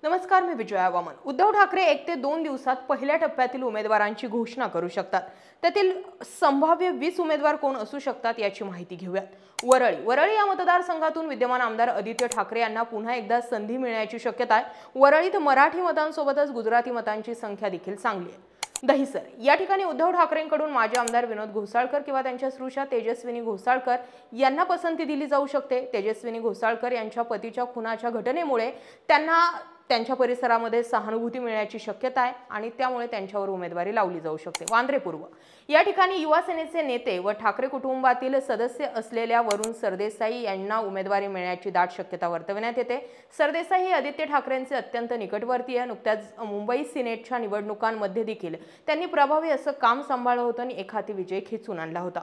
नमस्कार, मी विजया वामन। उद्धव ठाकरे 1 ते 2 दिवसात पहिल्या टप्प्यातील उमेदवारांची घोषणा करू शकतात। त्यातील संभाव्य 20 उमेदवार कोण असू शकतात याची माहिती घेऊयात। वरळी या मतदारसंघातून विद्यमान आमदार आदित्य ठाकरे यांना पुन्हा एकदा संधी मिळण्याची शक्यता आहे। वरळीत मराठी मतांसोबतच गुजराती मतांची संख्या देखील चांगली आहे। दहिसर या ठिकाणी उद्धव ठाकरेंकडून माजी आमदार विनोद घोसाळकर किंवा त्यांच्या स्त्रुषा तेजस्विनी घोसाळकर यांना पसंती दिली जाऊ शकते। तेजस्विनी घोसाळकर यांच्या पतीच्या खुनाच्या घटनेमुळे त्यांना त्यांच्या परिसरामध्ये सहानुभूती मिळण्याची शक्यता आहे आणि त्यामुळे त्यांच्यावर उमेदवारी लावली जाऊ शकते। वांद्रे पूर्व या ठिकाणी युवा सेनेचे नेते व ठाकरे कुटुंबातील सदस्य असलेल्या वरुण सरदेसाई यांना उमेदवारी मिळण्याची दाट शक्यता वर्तवण्यात येते। सरदेसाई हे आदित्य ठाकरेंचे अत्यंत निकटवर्तीय आहे। नुकत्याच मुंबई सिनेटच्या निवडणुकांमध्ये देखील त्यांनी प्रभावी असं काम सांभाळलं होतं आणि एखादी विजय खेचून आणला होता।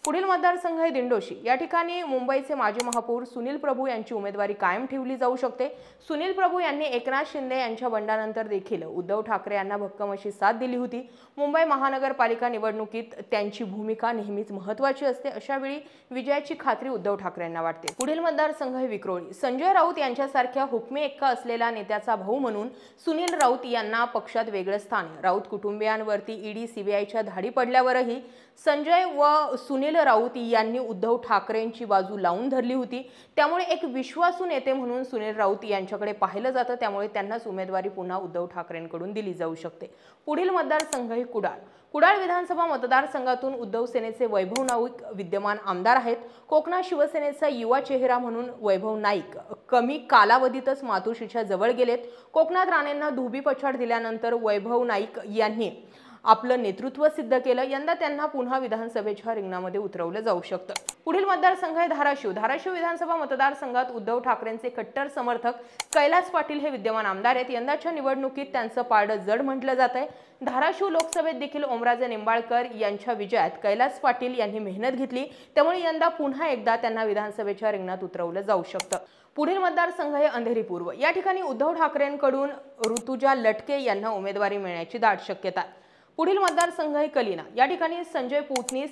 पुढील मतदारसंघ आहे दिंडोशी। या ठिकाणी मुंबईचे माजी महापौर सुनील प्रभू यांची उमेदवारी कायम ठेवली जाऊ शकते। सुनील प्रभू यांनी एकनाथ शिंदे यांच्या बंडानंतर देखील उद्धव ठाकरे यांना भक्कम अशी साथ दिली होती। मुंबई महानगरपालिका निवडणुकीत त्यांची भूमिका नेहमीच महत्त्वाची असते। अशा वेळी विजयाची खात्री उद्धव ठाकरे यांना वाटते। पुढील मतदारसंघ आहे विक्रोळी। संजय राऊत यांच्यासारख्या हुकमी एक्का असलेल्या नेत्याचा भाऊ म्हणून सुनील राऊत यांना पक्षात वेगळं स्थान आहे। राऊत कुटुंबियांवरती ईडी सीबीआयच्या धाडी पडल्यावरही संजय व सुनील राऊत यांनी उद्धव ठाकरेंची बाजू लावून धरली होती। त्यामुळे एक विश्वासू नेते म्हणून सुनील राऊत यांच्याकडे पाहिलं जातं। त्यामुळे त्यांनाच उमेदवारी पुन्हा उद्धव ठाकरेंकडून दिली जाऊ शकते। पुढील मतदारसंघ आहे कुडाळ विधानसभा मतदारसंघातून उद्धव सेनेचे वैभव नाईक विद्यमान आमदार आहेत। कोकणात शिवसेनेचा युवा चेहरा म्हणून वैभव नाईक कमी कालावधीतच मातोश्रीच्या जवळ गेलेत। कोकणात राणेंना धोबी पछाड दिल्यानंतर वैभव नाईक यांनी आपलं नेतृत्व सिद्ध केलं। यंदा त्यांना पुन्हा विधानसभेच्या रिंगणामध्ये उतरवलं जाऊ शकतं। पुढील मतदारसंघ आहे धाराशिव विधानसभा मतदारसंघात उद्धव ठाकरेंचे कट्टर समर्थक कैलास पाटील हे विद्यमान आमदार आहेत। यंदाच्या निवडणुकीत त्यांचं पारडं जड म्हटलं जातंय। धाराशिव लोकसभेत देखील ओमराजे निंबाळकर यांच्या विजयात कैलास पाटील यांनी मेहनत घेतली। त्यामुळे यंदा पुन्हा एकदा त्यांना विधानसभेच्या रिंगणात उतरवलं जाऊ शकतं। पुढील मतदारसंघ आहे अंधेरी पूर्व। या ठिकाणी उद्धव ठाकरेंकडून ऋतुजा लटके यांना उमेदवारी मिळण्याची दाट शक्यता आहे। पुढील मतदारसंघ आहे कलिना। या ठिकाणी संजय पोतनीस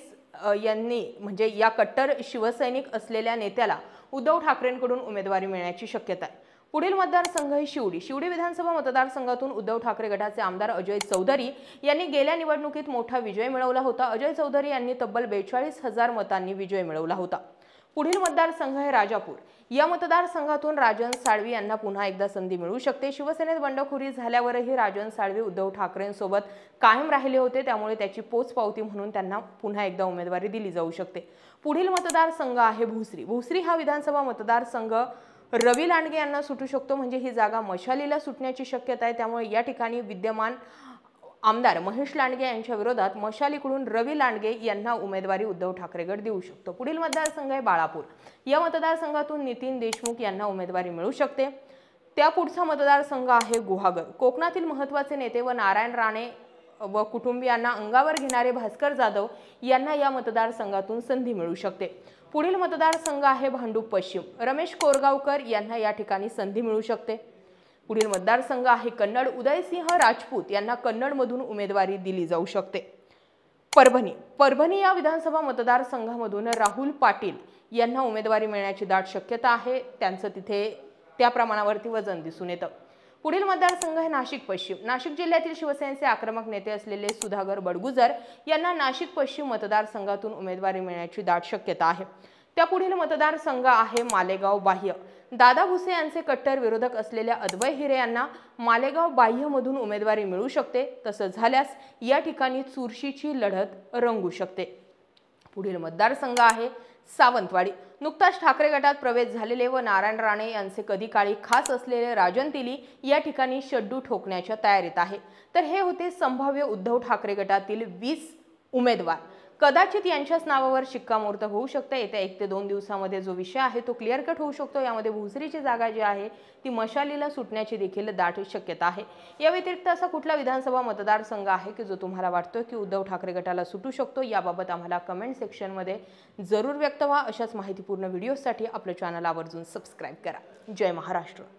यांनी म्हणजे या कट्टर शिवसैनिक असलेल्या नेत्याला उद्धव ठाकरेंकडून उमेदवारी मिळण्याची शक्यता आहे। पुढील मतदारसंघ आहे शिवडी विधानसभा मतदारसंघातून उद्धव ठाकरे गटाचे आमदार अजय चौधरी यांनी गेल्या निवडणुकीत मोठा विजय मिळवला होता। अजय चौधरी यांनी तब्बल 42,000 मतांनी विजय मिळवला होता। पुढील मतदारसंघ आहे राजापूर। या मतदारसंघातून राजन साळवी यांना पुन्हा एकदा संधी मिळू शकते। शिवसेनेत बंडखोरी झाल्यावरही राजन साळवी उद्धव ठाकरेंसोबत कायम राहिले होते। त्यामुळे त्याची पोचपावती म्हणून त्यांना पुन्हा एकदा उमेदवारी दिली जाऊ शकते। पुढील मतदारसंघ आहे भोसरी हा विधानसभा मतदारसंघ रवी लांडगे यांना सुटू शकतो। म्हणजे ही जागा मशालीला सुटण्याची शक्यता आहे। त्यामुळे या ठिकाणी विद्यमान आमदार महेश लांडगे यांच्या विरोधात मशालीकडून रवी लांडगे यांना उमेदवारी उद्धव ठाकरे गट देऊ शकतो। पुढील मतदारसंघ आहे बाळापूर। या मतदारसंघातून नितीन देशमुख यांना उमेदवारी मिळू शकते। त्या पुढचा मतदारसंघ आहे गुहागर। कोकणातील महत्त्वाचे नेते व नारायण राणे व कुटुंबियांना अंगावर घेणारे भास्कर जाधव यांना या मतदारसंघातून संधी मिळू शकते। पुढील मतदारसंघ आहे भांडूप पश्चिम। रमेश कोरगावकर यांना या ठिकाणी संधी मिळू शकते। पुढील मतदारसंघ आहे कन्नड। उदयसिंह राजपूत यांना कन्नडमधून उमेदवारी दिली जाऊ शकते। परभणी या विधानसभा मतदारसंघामधून राहुल पाटील यांना उमेदवारी मिळण्याची दाट शक्यता आहे। त्यांचं तिथे त्या प्रमाणावरती वजन दिसून येतं। पुढील मतदारसंघ आहे नाशिक पश्चिम। नाशिक जिल्ह्यातील शिवसेनेचे आक्रमक नेते असलेले सुधाकर बडगुजर यांना नाशिक पश्चिम मतदारसंघातून उमेदवारी मिळण्याची दाट शक्यता आहे। त्या पुढील मतदारसंघ आहे मालेगाव बाह्य। दादा भुसे यांचे कट्टर विरोधक असलेल्या अद्वै हिरे यांना मालेगाव बाह्यमधून उमेदवारी मिळू शकते। तसं झाल्यास या ठिकाणी चुरशीची लढत रंगू शकते। पुढील मतदारसंघ आहे सावंतवाडी। नुकताच ठाकरे गटात प्रवेश झालेले व नारायण राणे यांचे कधी काळी खास असलेले राजन तेली या ठिकाणी शड्डू ठोकण्याच्या तयारीत आहे। तर हे होते संभाव्य उद्धव ठाकरे गटातील 20 उमेदवार। कदाचित यांच्याच नावावर शिक्कामोर्तब होऊ शकते। येत्या 1 ते 2 दिवसामध्ये जो विषय आहे तो क्लिअर कट होऊ शकतो। यामध्ये भोसरीची जागा जी आहे ती मशालीला सुटण्याची देखील दाट शक्यता आहे। या व्यतिरिक्त असा कुठला विधानसभा मतदारसंघ आहे की जो तुम्हाला वाटतोय की उद्धव ठाकरे गटाला सुटू शकतो, याबाबत आम्हाला कमेंट सेक्शनमध्ये जरूर व्यक्त व्हा। अशाच माहितीपूर्ण व्हिडिओसाठी आपल्या चॅनल आवर्जून सबस्क्राइब करा। जय महाराष्ट्र।